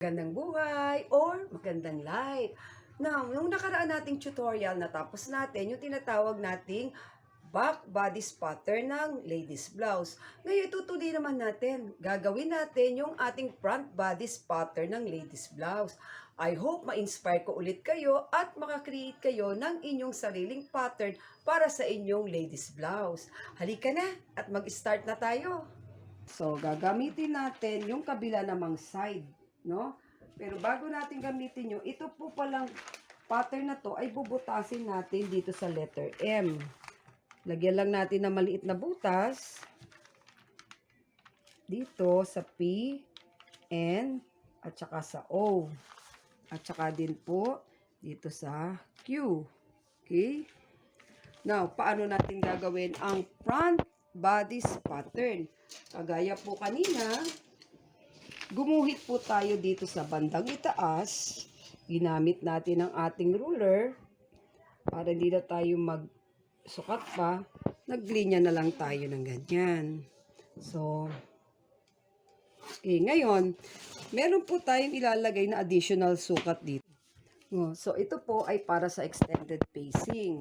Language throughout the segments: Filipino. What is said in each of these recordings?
Magandang buhay or magandang life. Now, nung nakaraan nating tutorial, natapos natin yung tinatawag nating back bodice pattern ng ladies blouse. Ngayon, itutuloy naman natin. Gagawin natin yung ating front bodice pattern ng ladies blouse. I hope ma-inspire ko ulit kayo at makakreate kayo ng inyong sariling pattern para sa inyong ladies blouse. Halika na at mag-start na tayo. So, gagamitin natin yung kabila namang side, no? Pero bago natin gamitin yung, ito po palang pattern na to ay bubutasin natin dito sa letter M. Lagyan lang natin ng maliit na butas dito sa P, N, at saka sa O. At saka din po dito sa Q. Okay? Now, paano natin gagawin ang front bodice pattern? Kagaya po kanina, gumuhit po tayo dito sa bandang itaas. Ginamit natin ang ating ruler para hindi na tayo magsukat pa. Naglinya na lang tayo ng ganyan. So, okay, ngayon, meron po tayong ilalagay na additional sukat dito. So, ito po ay para sa extended pacing.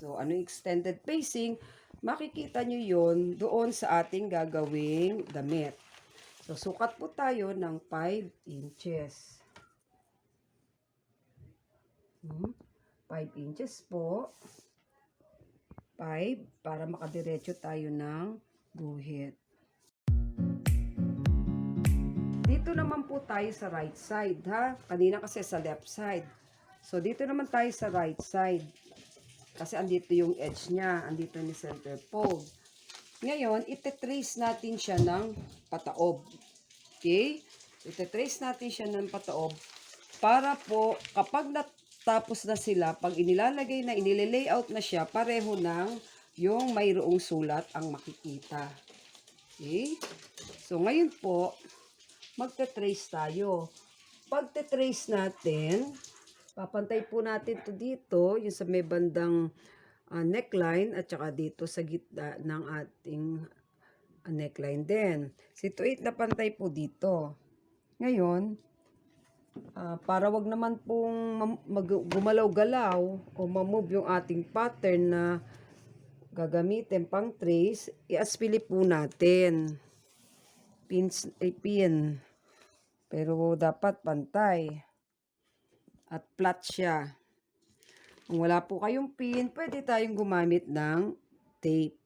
So, ano yung extended pacing? Makikita nyo yon doon sa ating gagawing damit. So, sukat po tayo ng 5 inches. 5 inches po. 5 para makadiretso tayo ng guhit. Dito naman po tayo sa right side, ha? Kanina kasi sa left side. So, dito naman tayo sa right side. Kasi andito yung edge niya. Andito ni center fold. Ngayon, ite-trace natin siya ng pataob. Okay? Ite-trace natin siya ng pataob. Para po, kapag natapos na sila, pag inilalagay na, inile-layout na siya, pareho ng yung mayroong sulat ang makikita. Okay? So, ngayon po, magte-trace tayo. Pag te-trace natin, papantay po natin to dito, yung sa may bandang neckline at saka dito sa gitna ng ating neckline din. Situate na pantay po dito. Ngayon, para wag naman pong gumalaw-galaw o mamove yung ating pattern na gagamitin pang trace, i-aspili po natin. Pin. Pero dapat pantay. At flat siya. Kung wala po kayong pin, pwede tayong gumamit ng tape.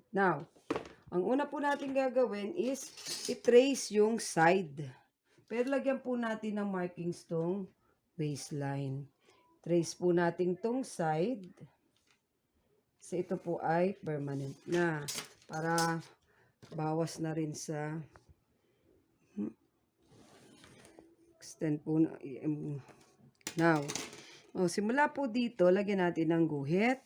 Now, ang una po natin gagawin is i-trace yung side. Pero lagyan po natin ng markings tong waistline. Trace po natin tong side. Kasi ito po ay permanent na. Para bawas na rin sa extend po na. Now, simula po dito, lagyan natin ng guhit.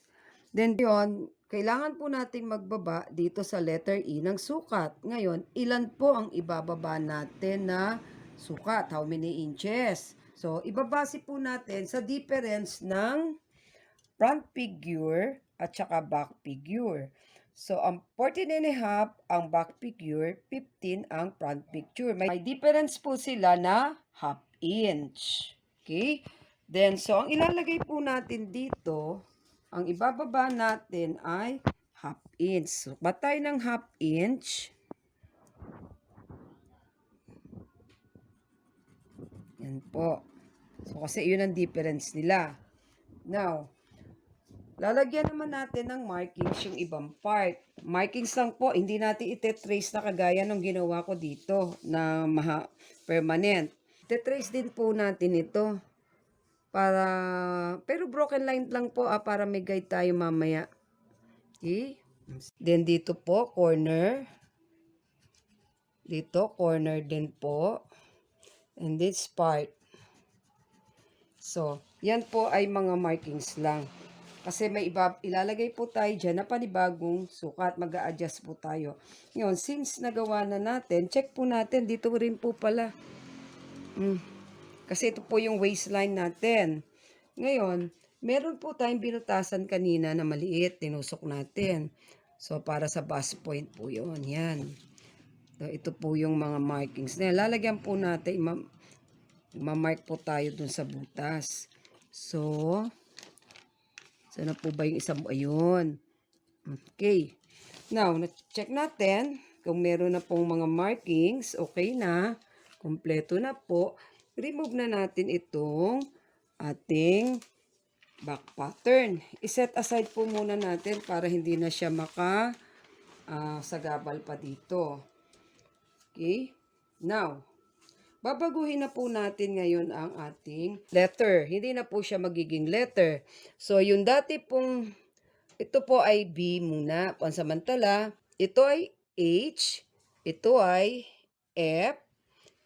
Then, yon, kailangan po nating magbaba dito sa letter E ng sukat. Ngayon, ilan po ang ibababa natin na sukat? How many inches? So, ibabase po natin sa difference ng front figure at saka back figure. So, ang 14.5 ang back figure, 15 ang front figure. May difference po sila na half inch. Okay? Then, so, ang ilalagay po natin dito, ang ibababa natin ay half inch. So, batay ng half inch. Yan po. So, kasi yun ang difference nila. Now, lalagyan naman natin ng markings yung ibang part. Markings lang po, hindi natin ite-trace na kagaya nung ginawa ko dito na permanent. Ite-trace din po natin ito. Pero broken line lang po para may guide tayo mamaya. Okay? Then dito po, corner. Dito, corner din po. And this part. So, yan po ay mga markings lang. Kasi may ilalagay po tayo dyan na panibagong sukat. Mag-a-adjust po tayo. Ngayon, since nagawa na natin, check po natin. Dito rin po pala. Kasi ito po yung waistline natin. Ngayon, meron po tayong binutasan kanina na maliit. Tinusok natin. So, para sa bust point po yun. Yan. So, ito po yung mga markings. Lalagyan po natin, Mamark po tayo dun sa butas. So, sana po ba yung isang, ayun. Okay. Now, check natin kung meron na pong mga markings. Okay na. Kompleto na po. Remove na natin itong ating back pattern. I-set aside po muna natin para hindi na siya sagabal pa dito. Okay. Now, babaguhin na po natin ngayon ang ating letter. Hindi na po siya magiging letter. So, yung dati pong, ito po ay B muna, pansamantala. Ito ay H, ito ay F,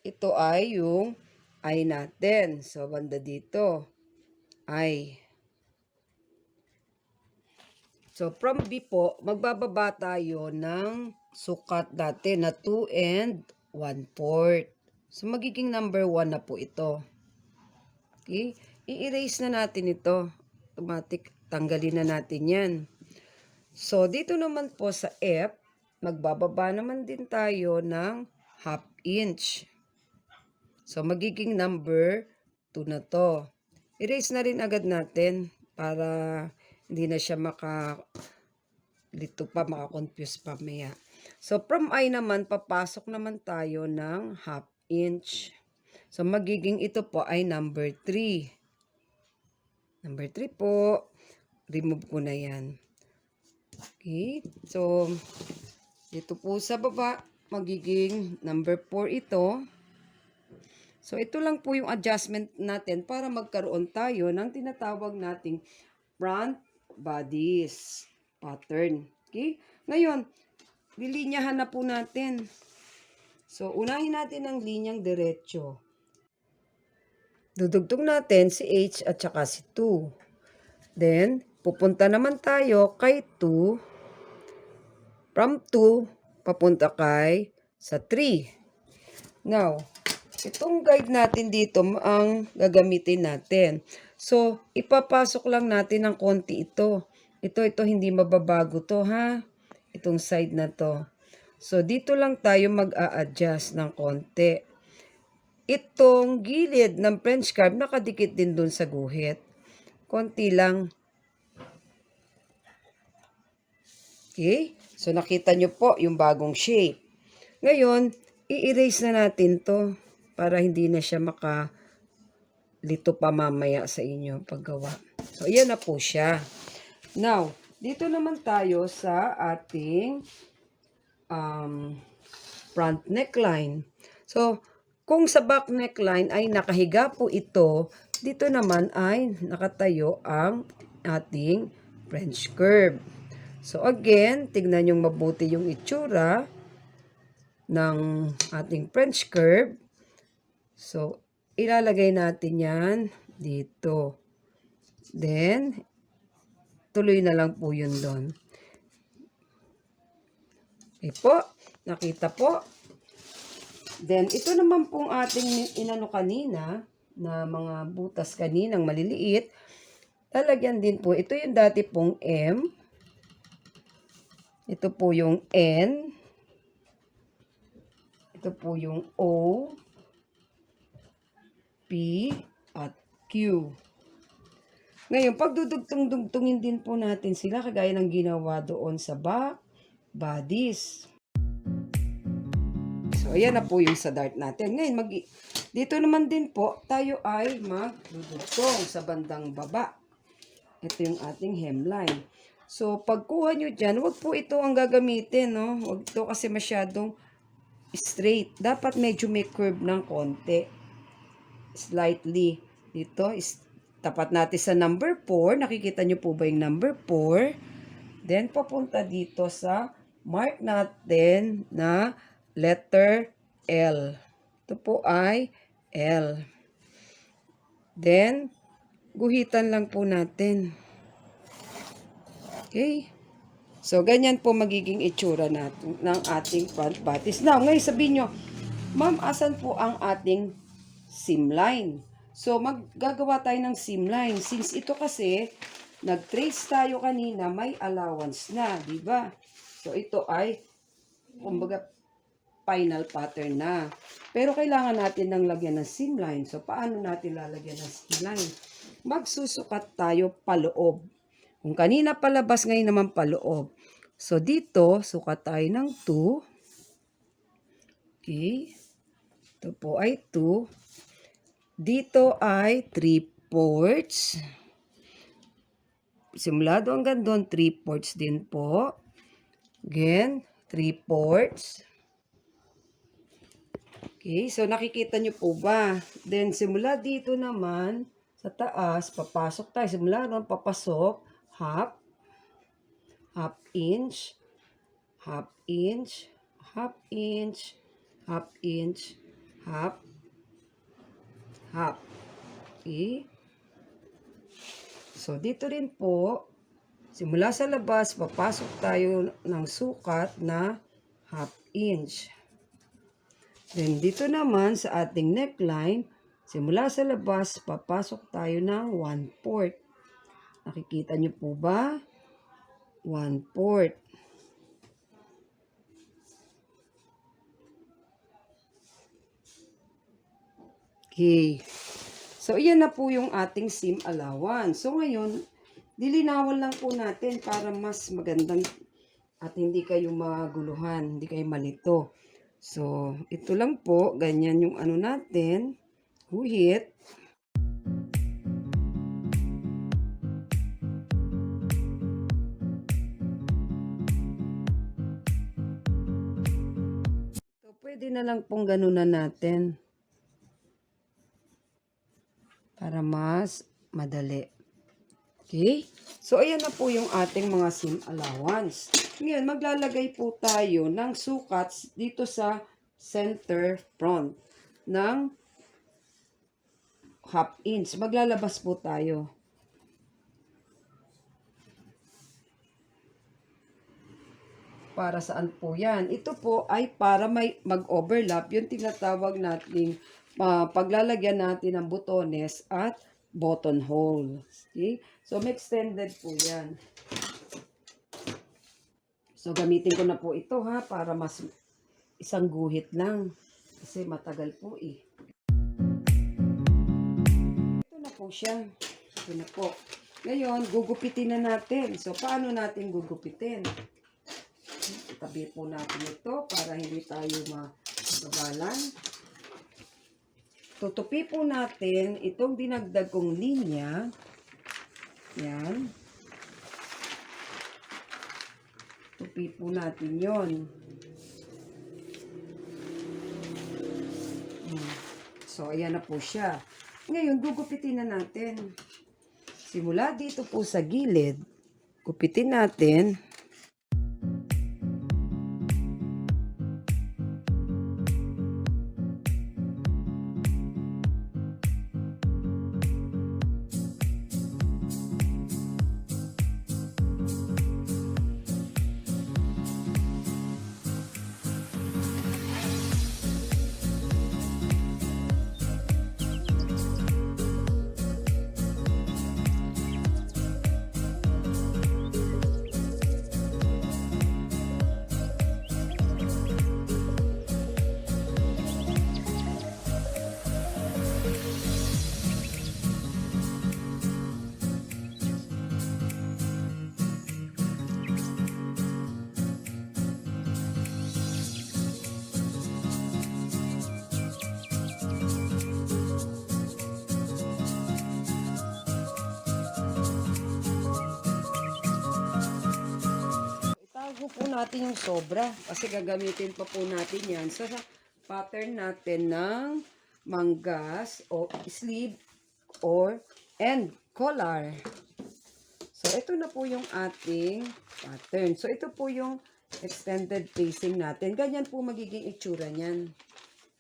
ito ay yung I natin. So, banda dito, I. So, from B po, magbababa tayo ng sukat dati na 2 and 1/4. So, magiging number 1 na po ito. Okay? I-erase na natin ito. Automatic, tanggalin na natin yan. So, dito naman po sa F, magbababa naman din tayo ng 1/2 inch. So, magiging number 2 na to. Erase na rin agad natin para hindi na siya maka-confuse pa maya. So, from I naman, papasok naman tayo ng 1/2 inch. So, magiging ito po ay number 3. Number 3 po. Remove ko na yan. Okay. So, dito po sa baba, magiging number 4 ito. So, ito lang po yung adjustment natin para magkaroon tayo ng tinatawag nating front bodice pattern. Okay. Ngayon, lilinyahan na po natin. So, unahin natin ang linyang diretso. Dudugtong natin si H at saka si 2. Then, pupunta naman tayo kay 2. From 2, papunta kay sa 3. Now, itong guide natin dito ang gagamitin natin. So, ipapasok lang natin ng konti ito. Ito, hindi mababago to ha. Itong side na to. So, dito lang tayo mag-a-adjust ng konti. Itong gilid ng French curve, nakadikit din dun sa guhit. Konti lang. Okay? So, nakita nyo po yung bagong shape. Ngayon, i-erase na natin to para hindi na siya makalito pa mamaya sa inyo paggawa. So, ayan na po siya. Now, dito naman tayo sa ating front neckline. So, kung sa back neckline ay nakahiga po ito, dito naman ay nakatayo ang ating French curve. So, again, tignan yung mabuti yung itsura ng ating French curve. So, ilalagay natin yan dito. Then, tuloy na lang po yun doon. Okay po, nakita po. Then, ito naman pong ating inano kanina, na mga butas kaninang maliliit, lalagyan din po. Ito yung dati pong M. Ito po yung N. Ito po yung O, P, at Q. Ngayon, pagdudugtong-dugtungin din po natin sila kagaya ng ginawa doon sa bodice. So, ayan na po yung sa dart natin. Ngayon, dito naman din po, tayo ay magdudugtong sa bandang baba. Ito yung ating hemline. So, pagkuha nyo dyan, wag po ito ang gagamitin, no? Wag ito kasi masyadong straight. Dapat medyo may curve ng konti. Slightly. Dito, tapat natin sa number 4. Nakikita nyo po ba yung number 4? Then, papunta dito sa mark natin na letter L. Ito po ay L. Then, guhitan lang po natin. Okay? So, ganyan po magiging itsura natin ng ating front bodice. Now, ngayon sabihin nyo, ma'am, asan po ang ating seam line? So, maggagawa tayo ng seam line. Since ito kasi, nag-trace tayo kanina, may allowance na, di ba? So, ito ay, kumbaga, final pattern na. Pero kailangan natin ng lagyan ng seam line. So, paano natin lalagyan ng seam line? Magsusukat tayo paloob. Kung kanina palabas, ngayon naman paloob. So, dito, sukat tayo ng 2. Okay. Ito po ay 2. Dito ay 3/4. Simula doon hanggang doon, 3/4 din po. Again, 3/4. Okay, so nakikita nyo po ba? Then, simula dito naman, sa taas, papasok tayo. Simula doon, papasok, half inch, half inch, half inch, half inch, half. Okay. So, dito rin po, simula sa labas, papasok tayo ng sukat na half inch. Then, dito naman sa ating neckline, simula sa labas, papasok tayo ng 1/4. Nakikita nyo po ba? 1/4. Okay. So, iyan na po yung ating seam allowance. So, ngayon, dilinawan lang po natin para mas magandang at hindi kayo maguluhan, hindi kayo malito. So, ito lang po, ganyan yung ano natin, guhit. So, pwede na lang pong ganunan natin para mas madali. Okay? So, ayan na po yung ating mga seam allowance. Ngayon, maglalagay po tayo ng sukat dito sa center front ng half inch. Maglalabas po tayo. Para saan po yan? Ito po ay para may mag-overlap yung tinatawag nating paglalagyan natin ng butones at buttonhole. Okay? So, may extended po yan. So, gamitin ko na po ito ha, para mas isang guhit lang. Kasi matagal po eh. Ito na po siya. Ito na po. Ngayon, gugupitin na natin. So, paano natin gugupitin? Tabi po natin ito para hindi tayo mababalan. Tutupi po natin itong dinagdag kong linya. Yan. Tupi po natin yon. So, ayan na po siya. Ngayon, gugupitin na natin. Simula dito po sa gilid, gupitin natin. Itago po natin yung sobra kasi gagamitin pa po natin yan sa pattern natin ng manggas o sleeve or end collar. So, ito na po yung ating pattern. So, ito po yung extended facing natin. Ganyan po magiging itsura niyan.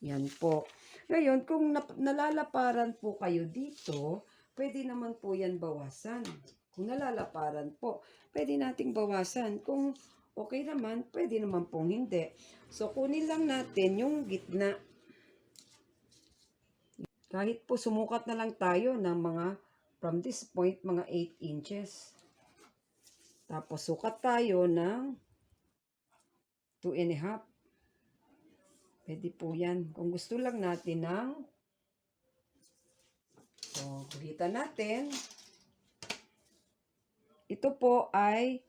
Yan po. Ngayon, kung nalalaparan po kayo dito, pwede naman po yan bawasan. Kung nalalaparan po, pwede nating bawasan. Kung okay naman, pwede naman pong hindi. So, kunin lang natin yung gitna. Kahit po sumukat na lang tayo ng mga, from this point, mga 8 inches. Tapos, sukat tayo ng 2.5. Pwede po yan. Kung gusto lang natin ng, so, guhitan natin. Ito po ay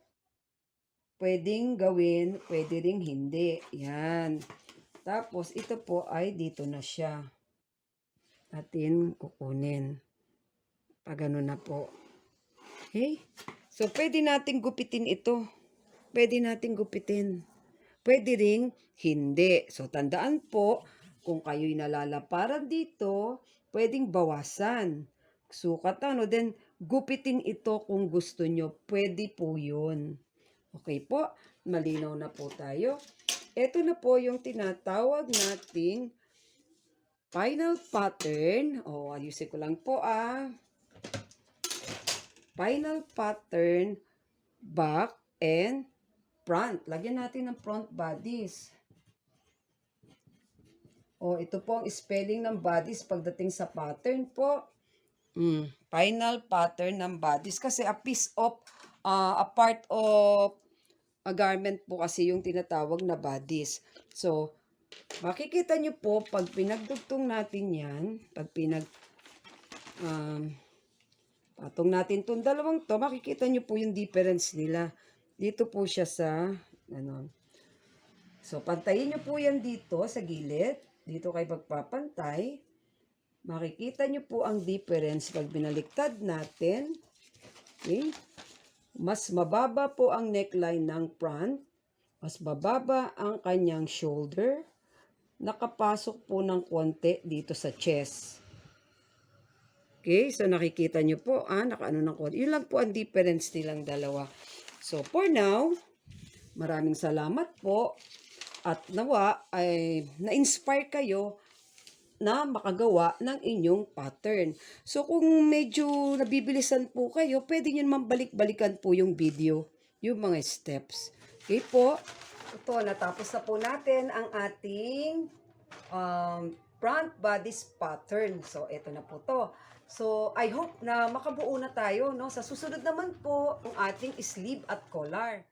pwedeng gawin, pwede ring hindi. Yan. Tapos, ito po ay dito na siya. Atin kukunin. Pag ano na po. Okay? So, pwede nating gupitin ito. Pwede nating gupitin. Pwede ring hindi. So, tandaan po, kung kayo'y nalalaparan dito, pwedeng bawasan. Sukat ano, then gupitin ito kung gusto nyo. Pwede po yun. Okay po, malinaw na po tayo. Ito na po yung tinatawag nating final pattern. Ayusin ko lang po Final pattern, back and front. Lagyan natin ng front bodice. Ito po ang spelling ng bodice pagdating sa pattern po. Final pattern ng bodice. Kasi a piece of, a part of a garment po kasi yung tinatawag na bodice. So, makikita nyo po, pag pinagdugtong natin yan, pag patong natin itong dalawang to, makikita nyo po yung difference nila. Dito po siya sa, So, pantayin nyo po yan dito sa gilid. Dito kayo magpapantay. Makikita nyo po ang difference pag binaliktad natin. Okay? Mas mababa po ang neckline ng front. Mas mababa ang kanyang shoulder. Nakapasok po ng konti dito sa chest. Okay, so nakikita nyo po, nakaano ng konti. Yun lang po ang difference nilang dalawa. So, for now, maraming salamat po. At nawa ay na-inspire kayo na makagawa ng inyong pattern. So, kung medyo nabibilisan po kayo, pwede nyo naman balik-balikan po yung video, yung mga steps. Okay po? Ito, natapos na po natin ang ating front bodice pattern. So, ito na po to. So, I hope na makabuo na tayo, no? Sa susunod naman po, ang ating sleeve at collar.